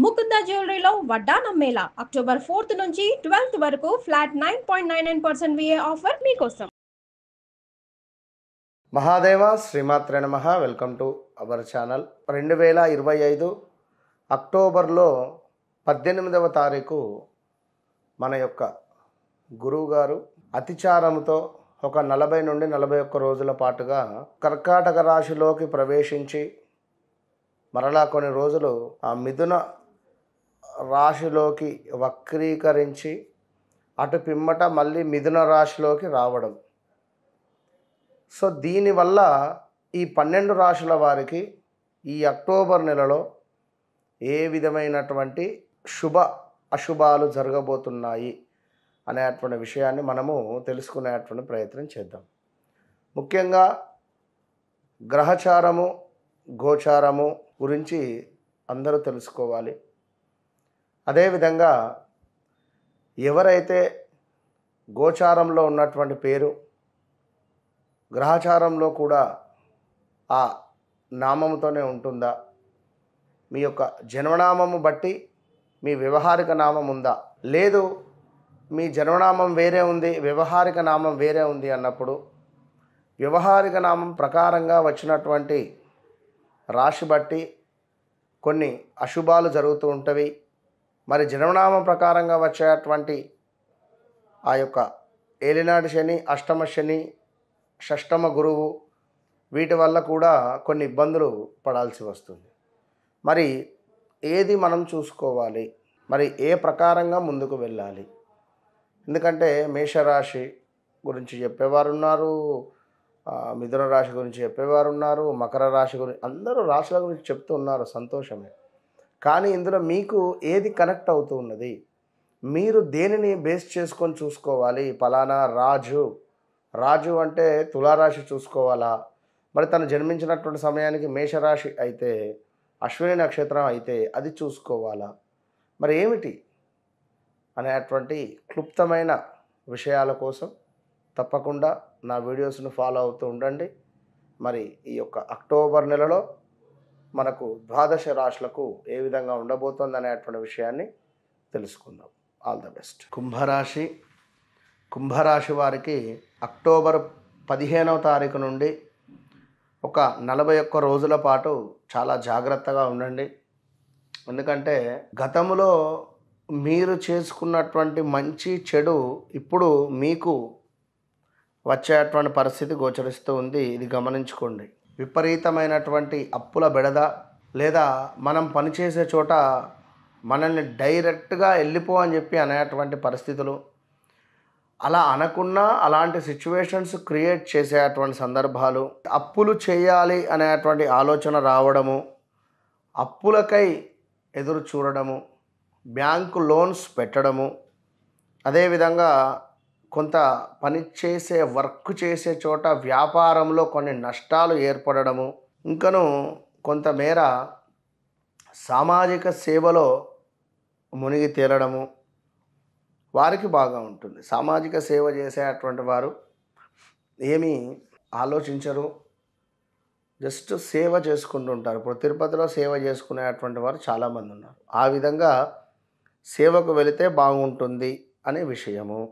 ముకుంద జ్యువెలరీలో వడ్డానం Mela October 4th నుంచి 12th వరకు ఫ్లాట్ 9.99% VA ఆఫర్ మీకోసం. మహాదేవ శ్రీమాత్రే నమః. Welcome to our channel. 2025 అక్టోబర్లో 18వ తారీఖు మన యొక్క గురువుగారు అతిచారంతో ఒక 40 నుండి 41 రోజుల పాటుగా కర్కాటక రాశిలోకి ప్రవేశించి మరలా కొన్ని రోజులు ఆ మిథున రాశిలోకి వక్రీకరించి అటు పిమ్మట మళ్ళీ మిథున రాశిలోకి రావడం. సో దీనివల్ల ఈ 12 రాశుల వారికి ఈ అక్టోబర్ నెలలో ఏ విధమైనటువంటి శుభ అశుభాలు జరగబోతున్నాయి అనేటువంటి విషయాన్ని మనము తెలుసుకునేటువంటి ప్రయత్నం చేద్దాం. ముఖ్యంగా గ్రహచారము గోచారము గురించి అందరూ తెలుసుకోవాలి. అదేవిధంగా ఎవరైతే గోచారంలో ఉన్నటువంటి పేరు గ్రహచారంలో కూడా ఆ నామముతోనే ఉంటుందా, మీ యొక్క జన్మనామము బట్టి మీ వ్యవహారిక నామం ఉందా, లేదు మీ జన్మనామం వేరే ఉంది వ్యవహారిక నామం వేరే ఉంది అన్నప్పుడు వ్యవహారిక నామం ప్రకారంగా వచ్చినటువంటి రాశి బట్టి కొన్ని అశుభాలు జరుగుతూ ఉంటవి. మరి జన్మనామం ప్రకారంగా వచ్చేటువంటి ఆ యొక్క ఏలినాటి శని, అష్టమ శని, షష్టమ గురువు వీటి వల్ల కూడా కొన్ని ఇబ్బందులు పడాల్సి వస్తుంది. మరి ఏది మనం చూసుకోవాలి, మరి ఏ ప్రకారంగా ముందుకు వెళ్ళాలి? ఎందుకంటే మేషరాశి గురించి చెప్పేవారు ఉన్నారు, మిథున రాశి గురించి చెప్పేవారు ఉన్నారు, మకర రాశి గురించి, అందరూ రాశుల గురించి చెప్తూ ఉన్నారు, సంతోషమే. కానీ ఇందులో మీకు ఏది కనెక్ట్ అవుతూ ఉన్నది, మీరు దేనిని బేస్ చేసుకొని చూసుకోవాలి? ఫలానా రాజు అంటే తులారాశి చూసుకోవాలా, మరి తను జన్మించినటువంటి సమయానికి మేషరాశి అయితే అశ్విని నక్షత్రం అయితే అది చూసుకోవాలా, మరి ఏమిటి అనేటువంటి క్లుప్తమైన విషయాల కోసం తప్పకుండా నా వీడియోస్ను ఫాలో అవుతూ ఉండండి. మరి ఈ యొక్క అక్టోబర్ నెలలో మనకు 12 రాశులకు ఏ విధంగా ఉండబోతోంది అనేటువంటి విషయాన్ని తెలుసుకుందాం. All the best. కుంభరాశి వారికి అక్టోబర్ 15వ తారీఖు నుండి ఒక 41 రోజుల పాటు చాలా జాగ్రత్తగా ఉండండి. ఎందుకంటే గతంలో మీరు చేసుకున్నటువంటి మంచి చెడు ఇప్పుడు మీకు వచ్చేటువంటి పరిస్థితి గోచరిస్తూ ఉంది. ఇది గమనించుకోండి. విపరీతమైనటువంటి అప్పుల బెడద, లేదా మనం పనిచేసే చోట మనల్ని డైరెక్ట్గా వెళ్ళిపో అని చెప్పి అనేటువంటి పరిస్థితులు, అలా అనకున్నా అలాంటి సిచ్యువేషన్స్ క్రియేట్ చేసేటువంటి సందర్భాలు, అప్పులు చేయాలి అనేటువంటి ఆలోచన రావడము, అప్పులకై ఎదురు చూడడము, బ్యాంకు లోన్స్ పెట్టడము, అదేవిధంగా కొంత పని చేసే వర్క్ చేసే చోట వ్యాపారంలో కొన్ని నష్టాలు ఏర్పడడము, ఇంకను కొంతమేర సామాజిక సేవలో మునిగి తేలడము వారికి బాగా ఉంటుంది. సామాజిక సేవ చేసేటువంటి వారు ఏమీ ఆలోచించరు, జస్ట్ సేవ చేసుకుంటూ ఉంటారు. ఇప్పుడు తిరుపతిలో సేవ చేసుకునేటువంటి వారు చాలామంది ఉన్నారు. ఆ విధంగా సేవకు వెళితే బాగుంటుంది అనే విషయము.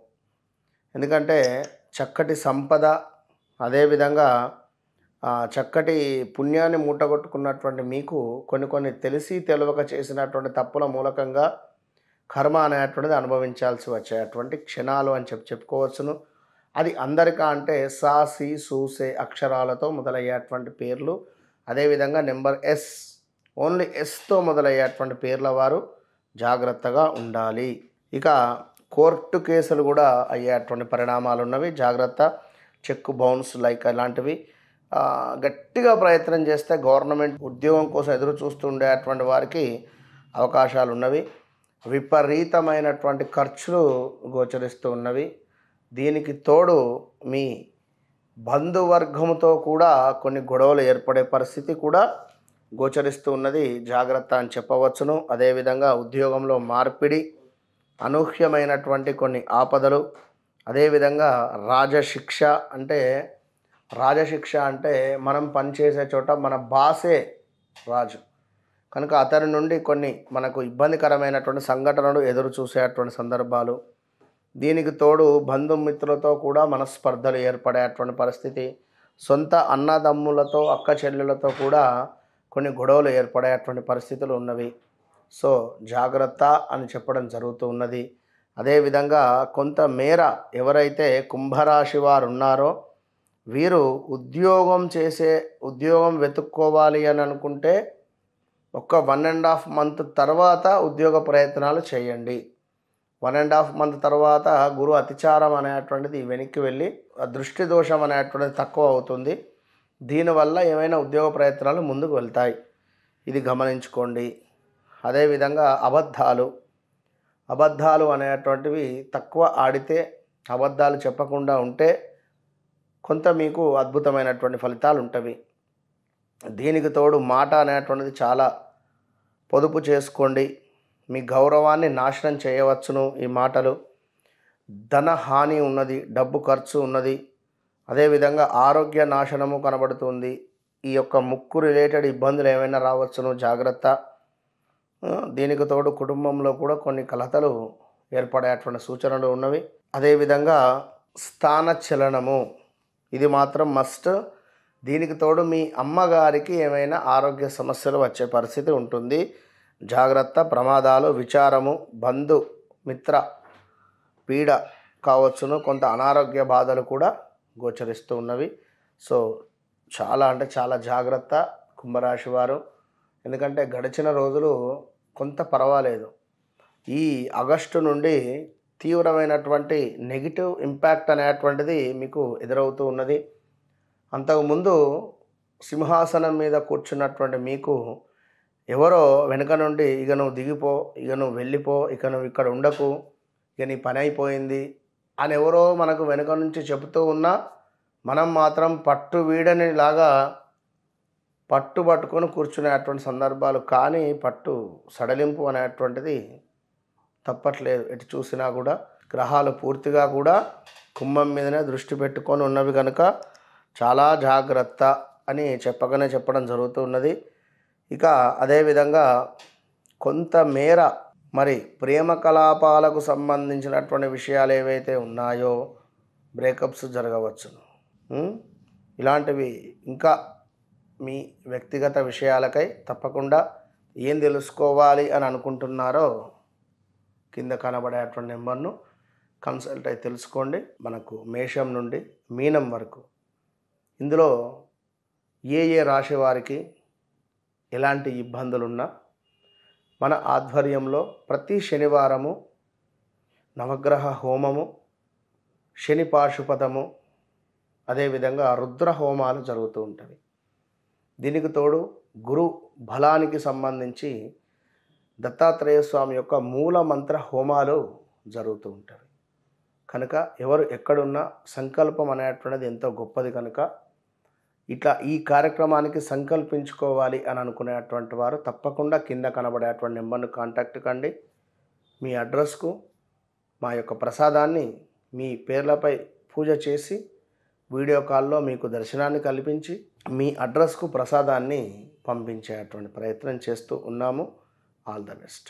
ఎందుకంటే చక్కటి సంపద, అదేవిధంగా చక్కటి పుణ్యాన్ని మూటగొట్టుకున్నటువంటి మీకు కొన్ని తెలిసి తెలియక చేసినటువంటి తప్పుల మూలకంగా కర్మ అనేటువంటిది అనుభవించాల్సి వచ్చేటువంటి క్షణాలు అని చెప్పుకోవచ్చును. అది అందరికా అంటే సా, సి, సూసే అక్షరాలతో మొదలయ్యేటువంటి పేర్లు, అదేవిధంగా నెంబర్ ఎస్, ఓన్లీ ఎస్తో మొదలయ్యేటువంటి పేర్ల వారు జాగ్రత్తగా ఉండాలి. ఇక కోర్టు కేసులు కూడా అయ్యేటువంటి పరిణామాలు ఉన్నవి, జాగ్రత్త. చెక్ బౌన్స్ లైక్ అలాంటివి గట్టిగా ప్రయత్నం చేస్తే గవర్నమెంట్ ఉద్యోగం కోసం ఎదురు చూస్తూ ఉండేటువంటి వారికి అవకాశాలు ఉన్నవి. విపరీతమైనటువంటి ఖర్చులు గోచరిస్తూ ఉన్నవి. దీనికి తోడు మీ బంధువర్గముతో కూడా కొన్ని గొడవలు ఏర్పడే పరిస్థితి కూడా గోచరిస్తూ ఉన్నది. జాగ్రత్త అని చెప్పవచ్చును. అదేవిధంగా ఉద్యోగంలో మార్పిడి, అనూహ్యమైనటువంటి కొన్ని ఆపదలు, అదేవిధంగా రాజశిక్ష అంటే మనం పనిచేసే చోట మన బాసే రాజు, కనుక అతని నుండి కొన్ని మనకు ఇబ్బందికరమైనటువంటి సంఘటనలు ఎదురు చూసేటువంటి సందర్భాలు, దీనికి తోడు బంధుమిత్రులతో కూడా మనస్పర్ధలు ఏర్పడేటువంటి పరిస్థితి, సొంత అన్నదమ్ములతో అక్క చెల్లెలతో కూడా కొన్ని గొడవలు ఏర్పడేటువంటి పరిస్థితులు ఉన్నవి. సో జాగ్రత్త అని చెప్పడం జరుగుతూ ఉన్నది. అదేవిధంగా కొంతమేర ఎవరైతే కుంభరాశి వారు ఉన్నారో వీరు ఉద్యోగం వెతుక్కోవాలి అని అనుకుంటే ఒక 1.5 మంత్ తర్వాత ఉద్యోగ ప్రయత్నాలు చేయండి. 1.5 మంత్ తర్వాత గురు అతిచారం అనేటువంటిది వెనక్కి వెళ్ళి దృష్టి దోషం అనేటువంటిది తక్కువ అవుతుంది. దీనివల్ల ఏమైనా ఉద్యోగ ప్రయత్నాలు ముందుకు వెళ్తాయి, ఇది గమనించుకోండి. అదేవిధంగా అబద్ధాలు అనేటువంటివి తక్కువ ఆడితే, అబద్ధాలు చెప్పకుండా ఉంటే కొంత మీకు అద్భుతమైనటువంటి ఫలితాలు ఉంటవి. దీనికి తోడు మాట అనేటువంటిది చాలా పొదుపు చేసుకోండి. మీ గౌరవాన్ని నాశనం చేయవచ్చును ఈ మాటలు. ధన హాని ఉన్నది, డబ్బు ఖర్చు ఉన్నది. అదేవిధంగా ఆరోగ్య నాశనము కనబడుతుంది. ఈ యొక్క ముక్కు రిలేటెడ్ ఇబ్బందులు ఏమైనా రావచ్చును, జాగ్రత్త. దీనికి తోడు కుటుంబంలో కూడా కొన్ని కలతలు ఏర్పడేటువంటి సూచనలు ఉన్నవి. అదేవిధంగా స్థానచలనము, ఇది మాత్రం మస్ట్. దీనికి తోడు మీ అమ్మగారికి ఏమైనా ఆరోగ్య సమస్యలు వచ్చే పరిస్థితి ఉంటుంది, జాగ్రత్త. ప్రమాదాలు, విచారము, బంధు మిత్ర పీడ కావచ్చును, కొంత అనారోగ్య బాధలు కూడా గోచరిస్తూ ఉన్నవి. సో చాలా జాగ్రత్త కుంభరాశి వారు. ఎందుకంటే గడిచిన రోజులు కొంత పర్వాలేదు. ఈ ఆగస్టు నుండి తీవ్రమైనటువంటి నెగిటివ్ ఇంపాక్ట్ అనేటువంటిది మీకు ఎదురవుతూ ఉన్నది. అంతకుముందు సింహాసనం మీద కూర్చున్నటువంటి మీకు ఎవరో వెనుక నుండి ఇక నువ్వు దిగిపో, ఇక నువ్వు వెళ్ళిపో, ఇక నువ్వు ఇక్కడ ఉండకు, ఇక నీ పని అయిపోయింది అని ఎవరో మనకు వెనుక నుంచి చెబుతూ ఉన్నా మనం మాత్రం పట్టు వీడని లాగా పట్టుబట్టుకొని కూర్చునేటువంటి సందర్భాలు. కానీ పట్టు సడలింపు అనేటువంటిది తప్పట్లేదు. ఎటు చూసినా కూడా గ్రహాలు పూర్తిగా కూడా కుంభం మీదనే దృష్టి పెట్టుకొని ఉన్నవి కనుక చాలా జాగ్రత్త అని చెప్పడం జరుగుతూ ఉన్నది. ఇక అదేవిధంగా కొంతమేర మరి ప్రేమ కలాపాలకు సంబంధించినటువంటి విషయాలు ఏవైతే ఉన్నాయో బ్రేకప్స్ జరగవచ్చును. ఇలాంటివి ఇంకా మీ వ్యక్తిగత విషయాలకై తప్పకుండా ఏం తెలుసుకోవాలి అని అనుకుంటున్నారో కింద కనబడేటువంటి నెంబర్ను కన్సల్ట్ అయి తెలుసుకోండి. మనకు మేషం నుండి మీనం వరకు ఇందులో ఏ రాశి వారికి ఎలాంటి ఇబ్బందులున్నా మన ఆధ్వర్యంలో ప్రతి శనివారము నవగ్రహ హోమము, శని పాశుపతము, అదేవిధంగా రుద్ర హోమాలు జరుగుతూ ఉంటాయి. దీనికి తోడు గురు బలానికి సంబంధించి దత్తాత్రేయ స్వామి యొక్క మూల మంత్ర హోమాలు జరుగుతూ ఉంటాయి. కనుక ఎవరు ఎక్కడున్నా సంకల్పం అనేటువంటిది ఎంతో గొప్పది. కనుక ఇట్లా ఈ కార్యక్రమానికి సంకల్పించుకోవాలి అని అనుకునేటువంటి వారు తప్పకుండా కింద కనబడేటువంటి నెంబర్ను కాంటాక్ట్ కండి. మీ అడ్రస్కు మా యొక్క ప్రసాదాన్ని మీ పేర్లపై పూజ చేసి వీడియో కాల్లో మీకు దర్శనాన్ని కల్పించి మీ అడ్రస్కు ప్రసాదాన్ని పంపించేటువంటి ప్రయత్నం చేస్తూ ఉన్నాము. All the best.